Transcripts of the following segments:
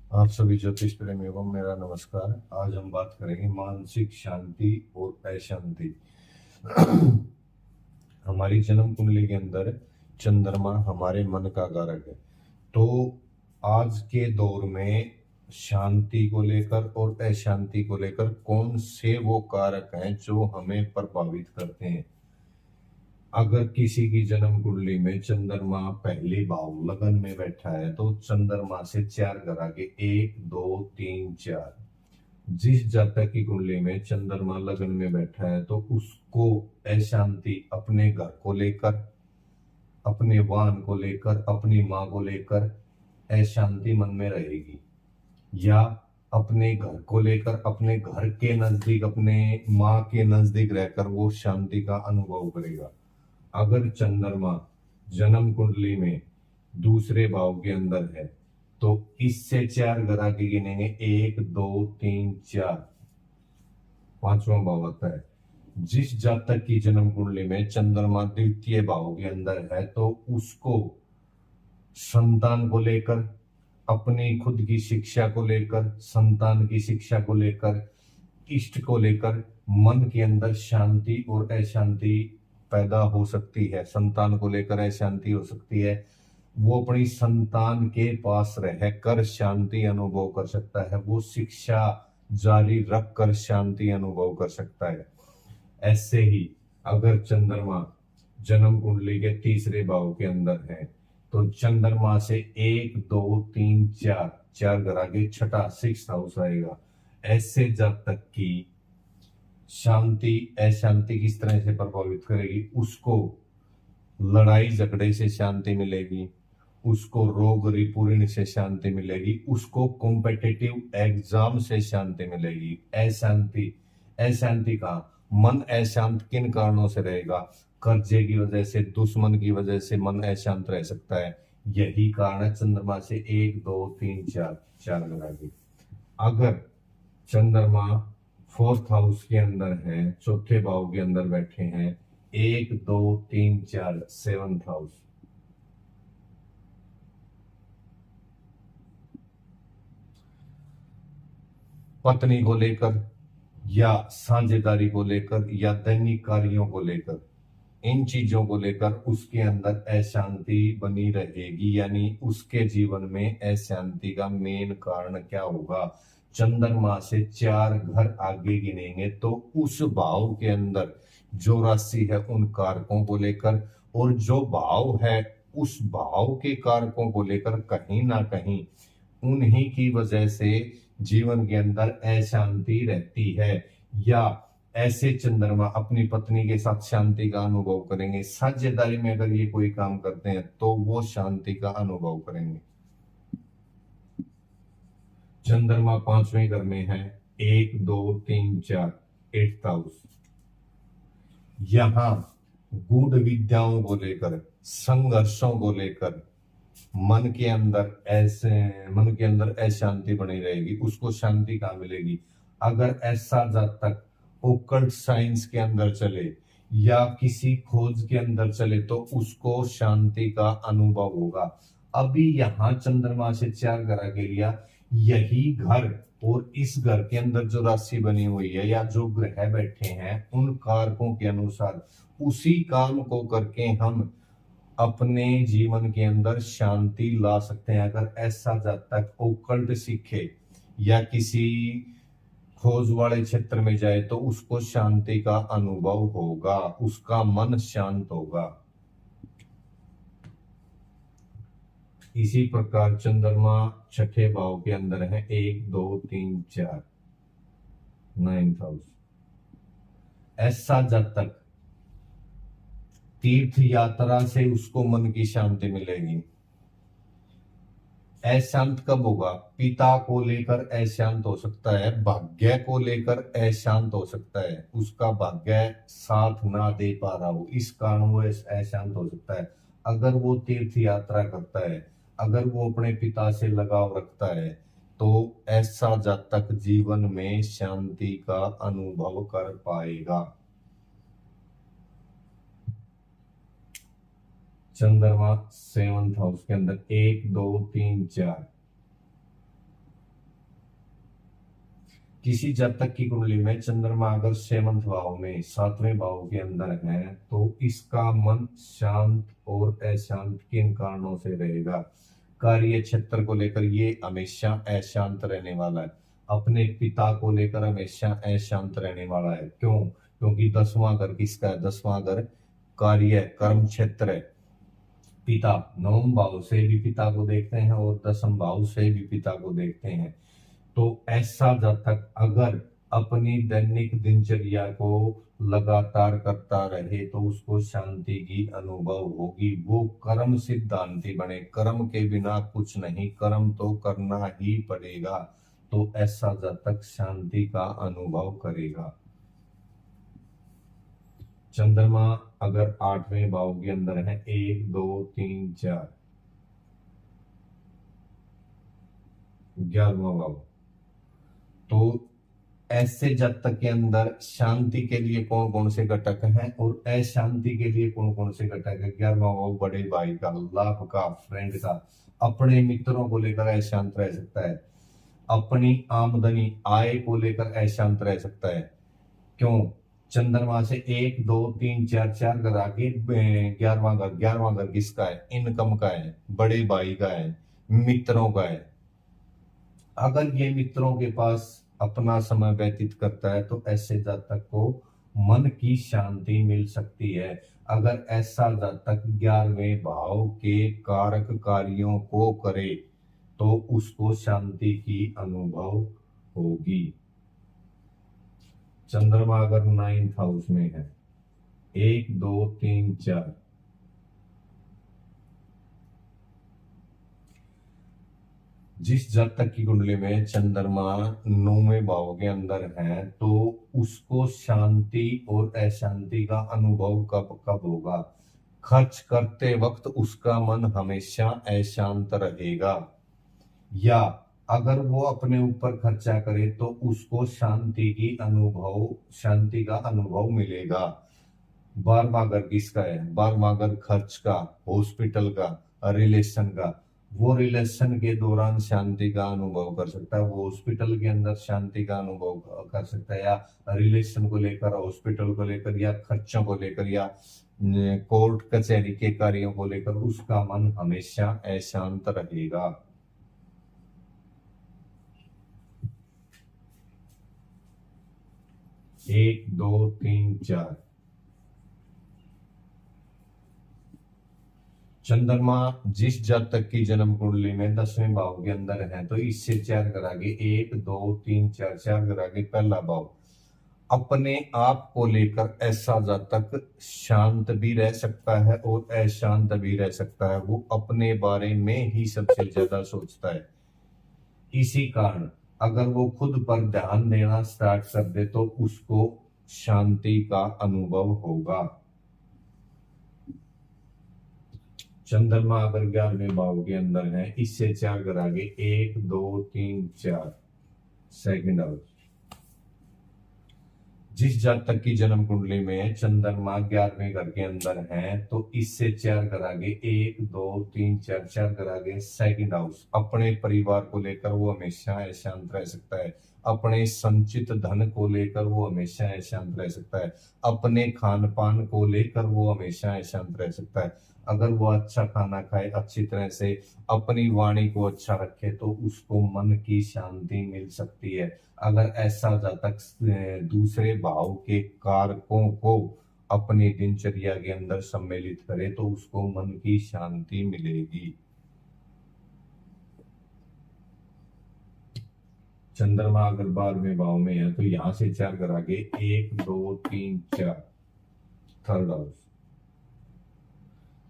आप सभी ज्योतिष प्रेमियों को मेरा नमस्कार। आज हम बात करेंगे मानसिक शांति और अशांति। हमारी जन्म कुंडली के अंदर चंद्रमा हमारे मन का कारक है। तो आज के दौर में शांति को लेकर और अशांति को लेकर कौन से वो कारक हैं जो हमें प्रभावित करते हैं। अगर किसी की जन्म कुंडली में चंद्रमा पहले भाव लगन में बैठा है तो चंद्रमा से 4 घर आगे 1 2 3 4। जिस जातक की कुंडली में चंद्रमा लगन में बैठा है तो उसको अशांति अपने घर को लेकर, अपने वाहन को लेकर, अपनी माँ को लेकर अशांति मन में रहेगी, या अपने घर को लेकर अपने घर के नजदीक अपने माँ के नजदीक रहकर वो शांति का अनुभव करेगा। अगर चंद्रमा जन्म कुंडली में दूसरे भाव के अंदर है तो इससे 4 घर आगे गिनेंगे 1 2 3 4, पांचवा भाव आता है। जिस जातक की जन्म कुंडली में चंद्रमा द्वितीय भाव के अंदर है तो उसको संतान को लेकर, अपनी खुद की शिक्षा को लेकर, संतान की शिक्षा को लेकर, इष्ट को लेकर मन के अंदर शांति और अशांति पैदा हो सकती है। संतान को लेकर अशांति हो सकती है। वो अपनी संतान के पास रहकर शांति अनुभव कर सकता है, वो शिक्षा जारी रखकर शांति अनुभव कर सकता है। ऐसे ही अगर चंद्रमा जन्म कुंडली के तीसरे भाव के अंदर है तो चंद्रमा से 1 2 3 4, 4 घर आगे छठा 6th हाउस आएगा। ऐसे जब तक की शांति अशांति किस तरह से प्रभावित करेगी, उसको लड़ाई झगड़े से शांति मिलेगी, उसको रोग रिपुण से शांति मिलेगी, उसको कॉम्पिटिटिव एग्जाम से शांति मिलेगी। अशांति अशांति का मन अशांत किन कारणों से रहेगा? कर्जे की वजह से, दुश्मन की वजह से मन अशांत रह सकता है। यही कारण है चंद्रमा से 1 2 3 4, 4 लगाएगी। अगर चंद्रमा 4th हाउस के अंदर है, चौथे भाव के अंदर बैठे हैं 1 2 3 4, 7th हाउस, पत्नी को लेकर या साझेदारी को लेकर या दैनिक कार्यों को लेकर, इन चीजों को लेकर उसके अंदर अशांति बनी रहेगी। यानी उसके जीवन में अशांति का मेन कारण क्या होगा? चंद्रमा से 4 घर आगे गिनेंगे तो उस भाव के अंदर जो राशि है उन कारकों को लेकर, और जो भाव है उस भाव के कारकों को लेकर कहीं ना कहीं उन्हीं की वजह से जीवन के अंदर अशांति रहती है। या ऐसे चंद्रमा अपनी पत्नी के साथ शांति का अनुभव करेंगे, साझेदारी में अगर ये कोई काम करते हैं तो वो शांति का अनुभव करेंगे। चंद्रमा 5वें घर में है 1 2 3 4, 8th हाउस, यहां गूढ़ विद्याओं को लेकर, संघर्षों को लेकर मन के अंदर अशांति बनी रहेगी। उसको शांति कहाँ मिलेगी? अगर ऐसा जब तक ओकल्ट साइंस के अंदर चले या किसी खोज के अंदर चले तो उसको शांति का अनुभव होगा। अभी यहाँ चंद्रमा से 4 घर आगे लिया, यही घर और इस घर के अंदर जो राशि बनी हुई है या जो ग्रह बैठे हैं उन कारकों के अनुसार उसी काम को करके हम अपने जीवन के अंदर शांति ला सकते हैं। अगर ऐसा जब तक ओकल्ट सीखे या किसी खोज वाले क्षेत्र में जाए तो उसको शांति का अनुभव होगा, उसका मन शांत होगा। इसी प्रकार चंद्रमा छठे भाव के अंदर है 1 2 3 4, 9th हाउस, ऐसा जब तक तीर्थ यात्रा से उसको मन की शांति मिलेगी। अशांत कब होगा? पिता को लेकर अशांत हो सकता है, भाग्य को लेकर अशांत हो सकता है, उसका भाग्य साथ ना दे पा रहा हो, इस कारण वो अशांत हो सकता है। अगर वो तीर्थ यात्रा करता है, अगर वो अपने पिता से लगाव रखता है तो ऐसा जब तक जीवन में शांति का अनुभव कर पाएगा। चंद्रमा 7th हाउस के अंदर 1 2 3 4, किसी जातक की कुंडली में चंद्रमा अगर 7वें भाव में 7वें भाव के अंदर है तो इसका मन शांत और अशांत किन कारणों से रहेगा। कार्य क्षेत्र को लेकर ये हमेशा अशांत रहने वाला है। अपने पिता को लेकर हमेशा अशांत रहने वाला है। क्यों? क्योंकि 10वां घर किसका है? 10वां घर कार्य कर्म क्षेत्र है। पिता 9वें भाव से भी पिता को देखते हैं और 10वें भाव से भी पिता को देखते हैं। तो ऐसा जातक अगर अपनी दैनिक दिनचर्या को लगातार करता रहे तो उसको शांति की अनुभव होगी। वो कर्म सिद्धांती बने, कर्म के बिना कुछ नहीं, कर्म तो करना ही पड़ेगा। तो ऐसा जातक शांति का अनुभव करेगा। चंद्रमा अगर 8वें भाव के अंदर है 1 2 3 4 11वां भाव, तो ऐसे जातक के अंदर शांति के लिए कौन कौन से घटक हैं और अशांति के लिए कौन कौन से घटक है। 11वां भाव बड़े भाई का, लाभ का, फ्रेंड का, अपने मित्रों को लेकर अशांत रह सकता है, अपनी आमदनी आय को लेकर अशांत रह सकता है। क्यों? चंद्रमा से 1 2 3 4 4 घर आगे 11वां घर किसका है? इनकम का है, बड़े भाई का है, मित्रों का है। अगर ये मित्रों के पास अपना समय व्यतीत करता है तो ऐसे जातक को मन की शांति मिल सकती है। अगर ऐसा जातक 11वें भाव के कारक कार्यों को करे तो उसको शांति की अनुभव होगी। चंद्रमा अगर 9th हाउस में है 1 2 3 4, जिस जातक की कुंडली में चंद्रमा 9वें भाव के अंदर है तो उसको शांति और अशांति का अनुभव कब कब होगा। खर्च करते वक्त उसका मन हमेशा अशांत रहेगा, या अगर वो अपने ऊपर खर्चा करे तो उसको शांति का अनुभव मिलेगा। 12वां घर किसका है? 12वां घर खर्च का, हॉस्पिटल का, रिलेशन का। वो रिलेशन के दौरान शांति का अनुभव कर सकता है, वो हॉस्पिटल के अंदर शांति का अनुभव कर सकता है, या रिलेशन को लेकर, हॉस्पिटल को लेकर, या खर्चों को लेकर, या कोर्ट कचहरी के कार्यों को लेकर उसका मन हमेशा अशांत रहेगा। एक दो तीन चार, चंद्रमा जिस जातक की जन्म कुंडली में 10वें भाव के अंदर है तो इससे 4 घर आगे 1 2 3 4 4 घर आगे पहला भाव। अपने आप को लेकर ऐसा जातक शांत भी रह सकता है और अशांत भी रह सकता है। वो अपने बारे में ही सबसे ज्यादा सोचता है। इसी कारण अगर वो खुद पर ध्यान देना स्टार्ट कर दे तो उसको शांति का अनुभव होगा। चंद्रमा अगर 11वें भाव के अंदर है इससे 4 घर आगे 1 2 3 4 सेकंड हाउस। जिस जातक की जन्म कुंडली में चंद्रमा 11वें घर के अंदर है तो इससे 4 घर आगे 1 2 3 4 4 घर आगे सेकंड हाउस। अपने परिवार को लेकर वो हमेशा अशांत रह सकता है, अपने संचित धन को लेकर वो हमेशा अशांत रह सकता है, अपने खान पान को लेकर वो हमेशा अशांत रह सकता है। अगर वो अच्छा खाना खाए, अच्छी तरह से अपनी वाणी को अच्छा रखे तो उसको मन की शांति मिल सकती है। अगर ऐसा जातक दूसरे भाव के कारकों को अपनी दिनचर्या के अंदर सम्मिलित करे तो उसको मन की शांति मिलेगी। चंद्रमा अगर 12वें भाव में है तो यहां से 4 घर आगे 1 2 3 4 थर्ड हाउस।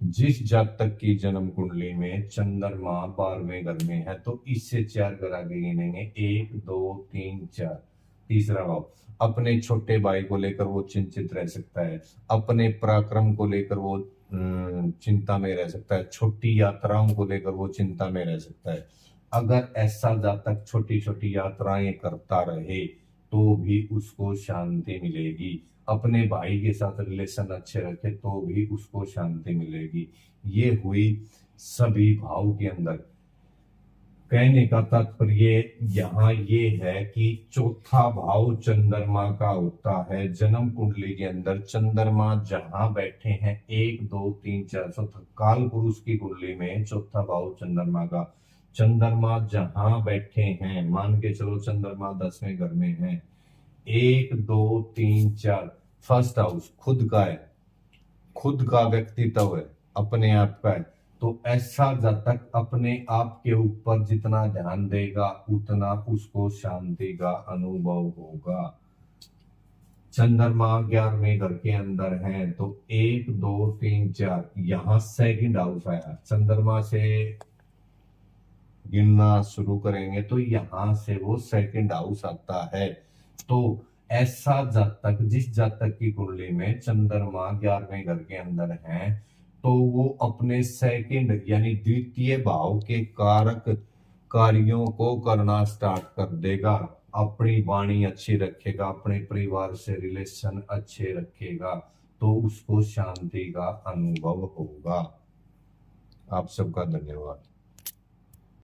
जिस जातक की जन्म कुंडली में चंद्रमा 12वें घर में है तो इससे 4 घर आगे गिनेंगे 1 2 3 4 तीसरा भाव। अपने छोटे भाई को लेकर वो चिंतित रह सकता है, अपने पराक्रम को लेकर वो चिंता में रह सकता है, छोटी यात्राओं को लेकर वो चिंता में रह सकता है। अगर ऐसा जातक छोटी छोटी यात्राएं करता रहे तो भी उसको शांति मिलेगी। अपने भाई के साथ रिलेशन अच्छे रखे तो भी उसको शांति मिलेगी। ये हुई सभी भाव के अंदर। कहने का तात्पर्य यहाँ ये है कि चौथा भाव चंद्रमा का होता है। जन्म कुंडली के अंदर चंद्रमा जहां बैठे हैं 1 2 3 4 चौथा काल पुरुष की कुंडली में चौथा भाव चंद्रमा का, चंद्रमा जहां बैठे हैं, मान के चलो चंद्रमा 10वें घर में है, 1 2 3 4 फर्स्ट हाउस खुद का है, खुद का व्यक्तित्व है, अपने आप का है। तो ऐसा जातक अपने आप के ऊपर जितना ध्यान देगा उतना उसको शांति का अनुभव होगा। चंद्रमा 11वें घर के अंदर है तो 1 2 3 4 यहां सेकंड हाउस आया। चंद्रमा से गिनना शुरू करेंगे तो यहां से वो सेकंड हाउस आता है। तो ऐसा जातक, जिस जातक की कुंडली में चंद्रमा 11वें घर के अंदर है, तो वो अपने सेकंड यानी द्वितीय भाव के कारक कार्यों को करना स्टार्ट कर देगा। अपनी वाणी अच्छी रखेगा, अपने परिवार से रिलेशन अच्छे रखेगा, तो उसको शांति का अनुभव होगा। आप सबका धन्यवाद।